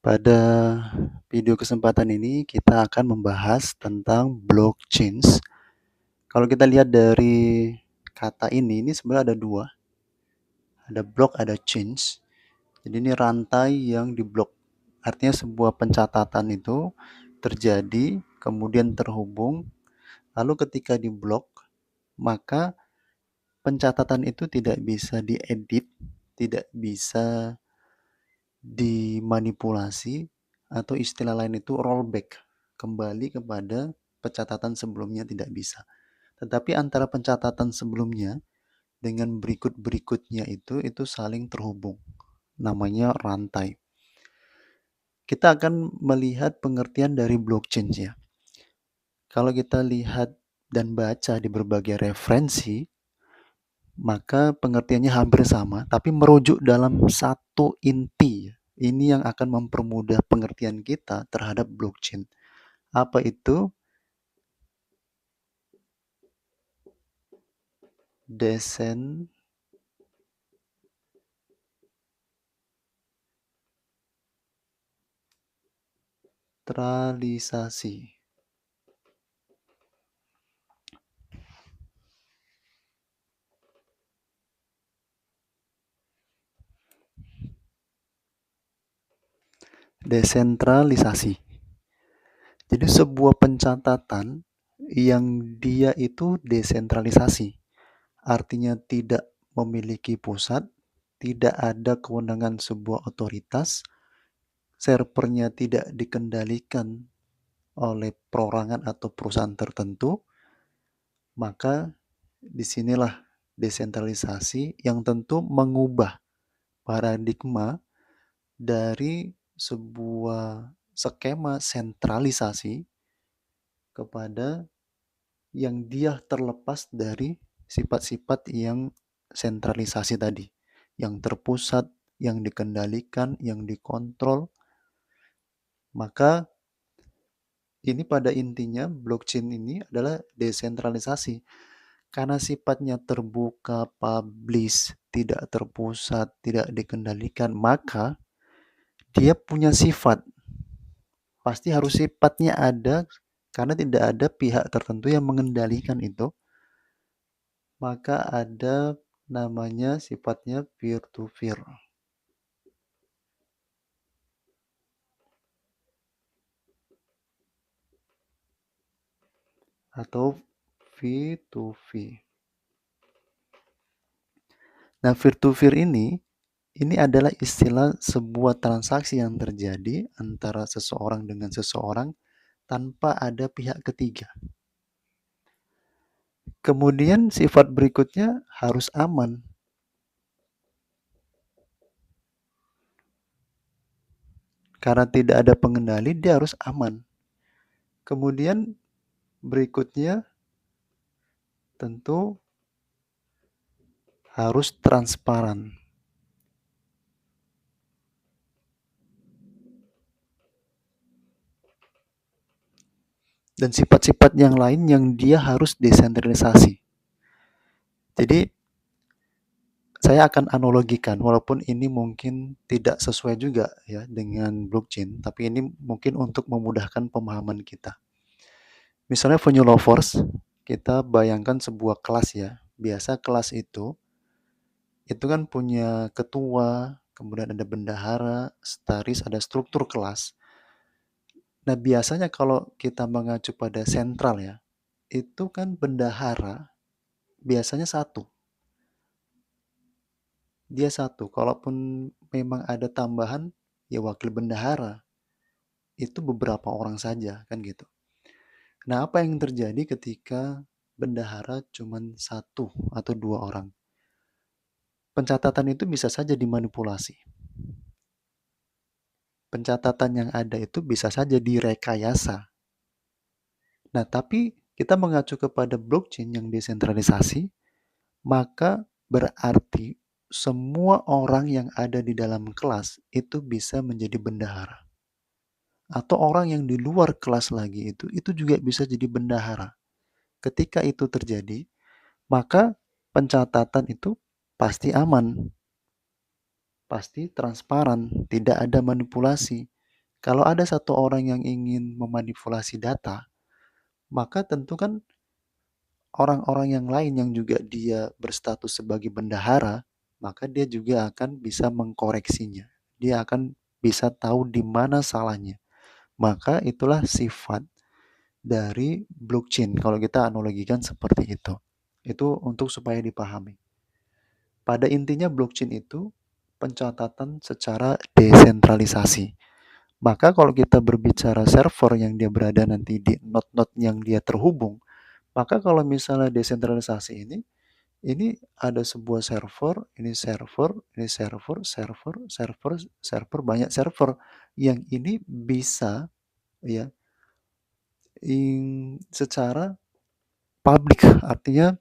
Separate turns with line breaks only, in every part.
Pada video kesempatan ini kita akan membahas tentang blockchains. Kalau kita lihat dari kata ini sebenarnya ada dua. Ada block, ada chains. Jadi ini rantai yang diblok. Artinya sebuah pencatatan itu terjadi, kemudian terhubung, lalu ketika diblok, maka pencatatan itu tidak bisa diedit, tidak bisa dimanipulasi, atau istilah lain itu rollback, kembali kepada pencatatan sebelumnya tidak bisa. Tetapi antara pencatatan sebelumnya dengan berikut-berikutnya itu saling terhubung. Namanya rantai. Kita akan melihat pengertian dari blockchain ya. Kalau kita lihat dan baca di berbagai referensi, maka pengertiannya hampir sama, tapi merujuk dalam satu inti. Ini yang akan mempermudah pengertian kita terhadap blockchain. Apa itu? Desentralisasi. Desentralisasi. Jadi sebuah pencatatan yang dia itu desentralisasi. Artinya tidak memiliki pusat, tidak ada kewenangan sebuah otoritas, servernya tidak dikendalikan oleh perorangan atau perusahaan tertentu, maka disinilah desentralisasi yang tentu mengubah paradigma dari sebuah skema sentralisasi kepada yang dia terlepas dari sifat-sifat yang sentralisasi tadi, yang terpusat, yang dikendalikan, yang dikontrol. Maka ini pada intinya blockchain ini adalah desentralisasi. Karena sifatnya terbuka, publish, tidak terpusat, tidak dikendalikan, maka dia punya sifat. Pasti harus sifatnya ada karena tidak ada pihak tertentu yang mengendalikan itu. Maka ada namanya sifatnya peer-to-peer atau V2V. Nah, peer-to-peer ini adalah istilah sebuah transaksi yang terjadi antara seseorang dengan seseorang tanpa ada pihak ketiga. Kemudian sifat berikutnya harus aman. Karena tidak ada pengendali, dia harus aman. Kemudian berikutnya tentu harus transparan. Dan sifat-sifat yang lain yang dia harus desentralisasi. Jadi saya akan analogikan, walaupun ini mungkin tidak sesuai juga ya dengan blockchain, tapi ini mungkin untuk memudahkan pemahaman kita. Misalnya Venue Lovers, kita bayangkan sebuah kelas ya. Biasa kelas itu kan punya ketua, kemudian ada bendahara, staris, ada struktur kelas. Nah, biasanya kalau kita mengacu pada sentral ya, itu kan bendahara biasanya satu. Dia satu. Kalaupun memang ada tambahan, ya wakil bendahara. Itu beberapa orang saja, kan gitu. Nah, apa yang terjadi ketika bendahara cuma satu atau dua orang? Pencatatan itu bisa saja dimanipulasi. Pencatatan yang ada itu bisa saja direkayasa. Nah, tapi kita mengacu kepada blockchain yang desentralisasi, maka berarti semua orang yang ada di dalam kelas itu bisa menjadi bendahara. Atau orang yang di luar kelas lagi itu juga bisa jadi bendahara. Ketika itu terjadi, maka pencatatan itu pasti aman, pasti transparan, tidak ada manipulasi. Kalau ada satu orang yang ingin memanipulasi data, maka tentu kan orang-orang yang lain yang juga dia berstatus sebagai bendahara, maka dia juga akan bisa mengkoreksinya. Dia akan bisa tahu di mana salahnya. Maka itulah sifat dari blockchain kalau kita analogikan seperti itu. Itu untuk supaya dipahami. Pada intinya blockchain itu pencatatan secara desentralisasi. Maka kalau kita berbicara server yang dia berada nanti di node-node yang dia terhubung, maka kalau misalnya desentralisasi ini ada sebuah server, ini server, ini server, server, server, server, banyak server yang ini bisa ya secara publik, artinya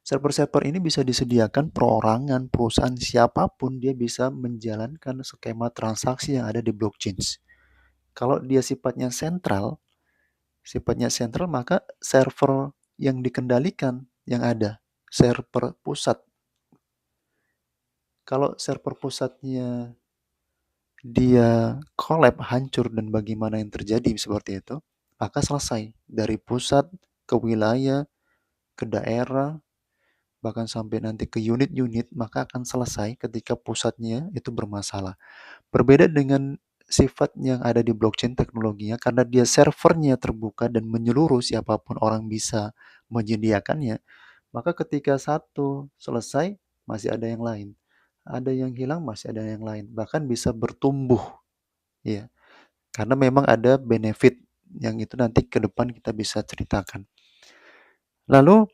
server-server ini bisa disediakan perorangan, perusahaan siapapun dia bisa menjalankan skema transaksi yang ada di blockchain. Kalau dia sifatnya sentral maka server yang dikendalikan yang ada, server pusat. Kalau server pusatnya dia collab, hancur dan bagaimana yang terjadi seperti itu, maka selesai dari pusat ke wilayah, ke daerah, bahkan sampai nanti ke unit-unit, maka akan selesai ketika pusatnya itu bermasalah. Berbeda dengan sifat yang ada di blockchain teknologinya, karena dia servernya terbuka dan menyeluruh siapapun orang bisa menyediakannya, maka ketika satu selesai, masih ada yang lain. Ada yang hilang, masih ada yang lain. Bahkan bisa bertumbuh, ya. Karena memang ada benefit yang itu nanti ke depan kita bisa ceritakan. Lalu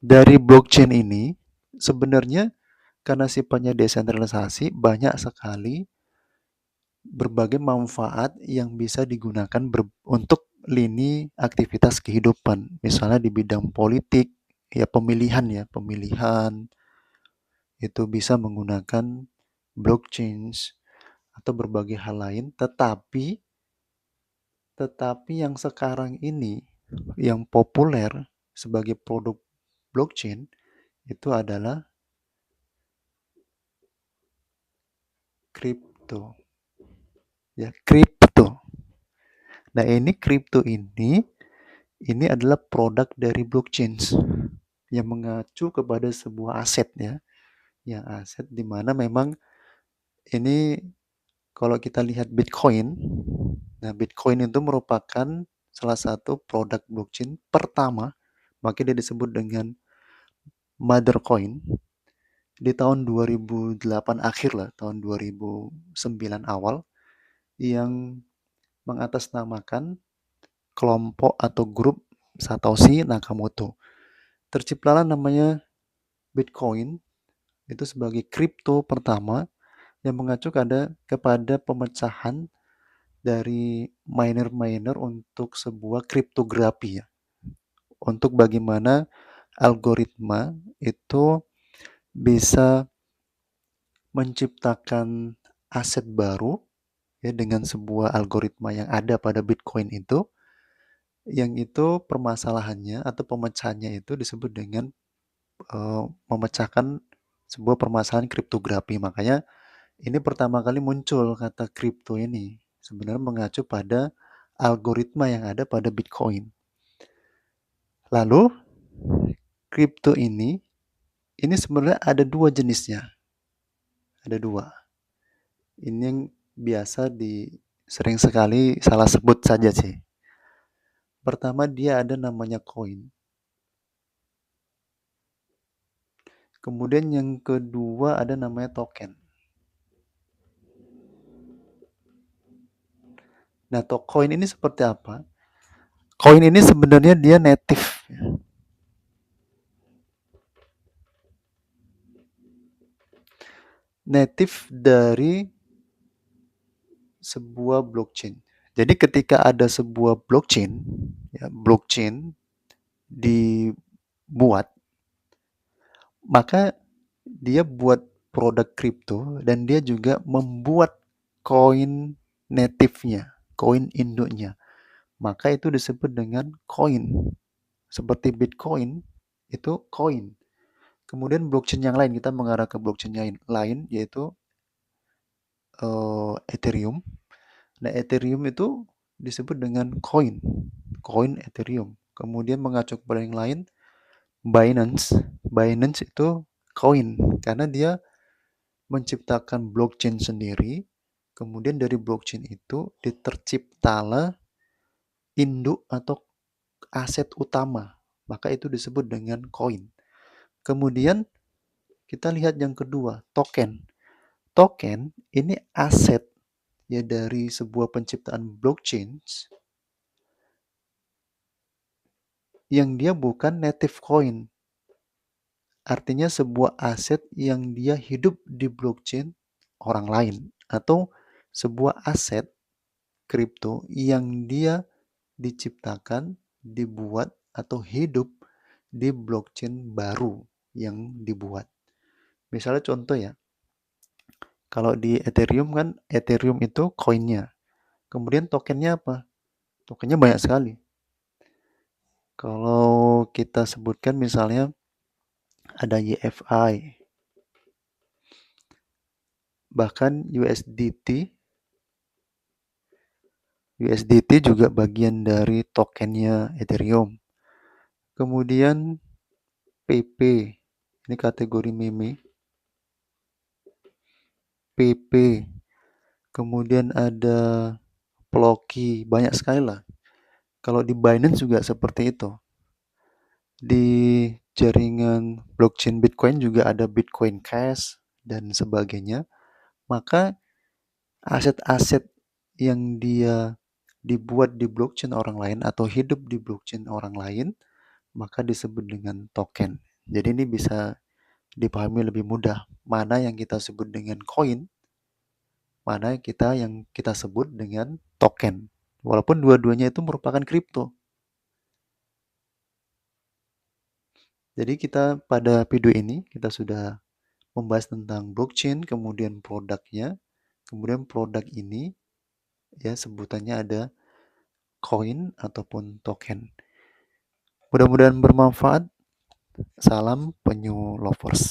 dari blockchain ini sebenarnya karena sifatnya desentralisasi banyak sekali berbagai manfaat yang bisa digunakan untuk lini aktivitas kehidupan. Misalnya di bidang politik, ya pemilihan itu bisa menggunakan blockchain atau berbagai hal lain, tetapi yang sekarang ini yang populer sebagai produk blockchain itu adalah kripto. Ya, kripto. Nah, kripto ini adalah produk dari blockchain yang mengacu kepada sebuah aset ya. Yang aset di mana memang ini kalau kita lihat Bitcoin, nah Bitcoin itu merupakan salah satu produk blockchain pertama, makanya dia disebut dengan mother coin di tahun 2008 akhir lah, tahun 2009 awal yang mengatasnamakan kelompok atau grup Satoshi Nakamoto. Terciptalah namanya Bitcoin itu sebagai kripto pertama yang mengacu kepada pemecahan dari miner-miner untuk sebuah kriptografi ya. Untuk bagaimana algoritma itu bisa menciptakan aset baru ya dengan sebuah algoritma yang ada pada Bitcoin itu, yang itu permasalahannya atau pemecahannya itu disebut dengan memecahkan sebuah permasalahan kriptografi. Makanya ini pertama kali muncul kata kripto ini sebenarnya mengacu pada algoritma yang ada pada Bitcoin. Lalu kripto ini sebenarnya ada dua jenisnya. Ada dua. Ini yang biasa sering sekali salah sebut saja sih. Pertama dia ada namanya koin. Kemudian yang kedua ada namanya token. Nah, koin ini seperti apa? Koin ini sebenarnya dia native. Native dari sebuah blockchain. Jadi ketika ada sebuah blockchain, ya, blockchain dibuat, maka dia buat produk kripto dan dia juga membuat koin native-nya, koin induknya. Maka itu disebut dengan koin. Seperti Bitcoin, itu koin. Kemudian blockchain yang lain, kita mengarah ke blockchain yang lain, yaitu Ethereum. Nah, Ethereum itu disebut dengan koin Ethereum. Kemudian mengacu kepada yang lain, Binance. Binance itu koin karena dia menciptakan blockchain sendiri. Kemudian dari blockchain itu terciptalah induk atau aset utama. Maka itu disebut dengan koin. Kemudian kita lihat yang kedua, token. Token ini aset ya dari sebuah penciptaan blockchain yang dia bukan native coin. Artinya sebuah aset yang dia hidup di blockchain orang lain atau sebuah aset kripto yang dia diciptakan, dibuat atau hidup di blockchain baru yang dibuat. Misalnya contoh ya, kalau di Ethereum kan Ethereum itu koinnya. Kemudian tokennya apa? Tokennya banyak sekali. Kalau kita sebutkan misalnya ada YFI, bahkan USDT juga bagian dari tokennya Ethereum. Kemudian PP, ini kategori meme. PP, kemudian ada Ploki, banyak sekali lah. Kalau di Binance juga seperti itu. Di jaringan blockchain Bitcoin juga ada Bitcoin Cash dan sebagainya. Maka aset-aset yang dia dibuat di blockchain orang lain atau hidup di blockchain orang lain, maka disebut dengan token. Jadi ini bisa dipahami lebih mudah. Mana yang kita sebut dengan koin, mana yang kita sebut dengan token. Walaupun dua-duanya itu merupakan kripto. Jadi kita pada video ini kita sudah membahas tentang blockchain, kemudian produknya, kemudian produk ini ya sebutannya ada koin ataupun token. Mudah-mudahan bermanfaat. Salam penyu lovers.